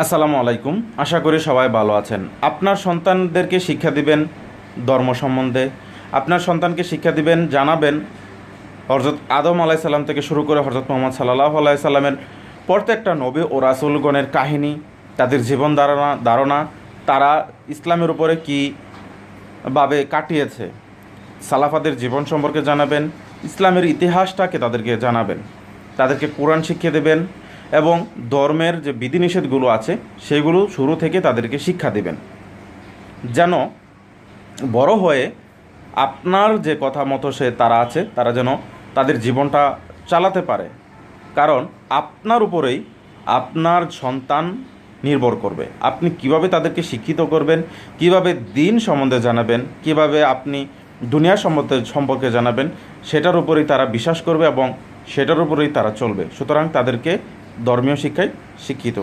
আসসালামু আলাইকুম। আশা করি সবাই ভালো আছেন। আপনার সন্তানদেরকে শিক্ষা দিবেন ধর্ম সম্বন্ধে। আপনার সন্তানকে শিক্ষা দিবেন, জানাবেন হযরত আদম আলাইসাল্লাম থেকে শুরু করে হযরত মুহাম্মদ সাল্লাল্লাহু আলাইহি সাল্লামের প্রত্যেকটা নবী ও রাসূলগণের কাহিনী, তাদের জীবন ধারণা, তারা ইসলামের উপরে কীভাবে কাটিয়েছে, সালাফাদের জীবন সম্পর্কে জানাবেন, ইসলামের ইতিহাসটাকে তাদেরকে জানাবেন, তাদেরকে কোরআন শিখিয়ে দেবেন এবং ধর্মের যে বিধিনিষেধগুলো আছে সেগুলো শুরু থেকে তাদেরকে শিক্ষা দেবেন, যেন বড় হয়ে আপনার যে কথা মতো তারা আছে তারা যেন তাদের জীবনটা চালাতে পারে। কারণ আপনার উপরেই আপনার সন্তান নির্ভর করবে। আপনি কিভাবে তাদেরকে শিক্ষিত করবেন, কিভাবে দিন সম্বন্ধে জানাবেন, কিভাবে আপনি দুনিয়া সম্পর্কে জানাবেন, সেটার উপরেই তারা বিশ্বাস করবে এবং সেটার উপরেই তারা চলবে। সুতরাং তাদেরকে ধর্মীয় শিক্ষায় শিক্ষিত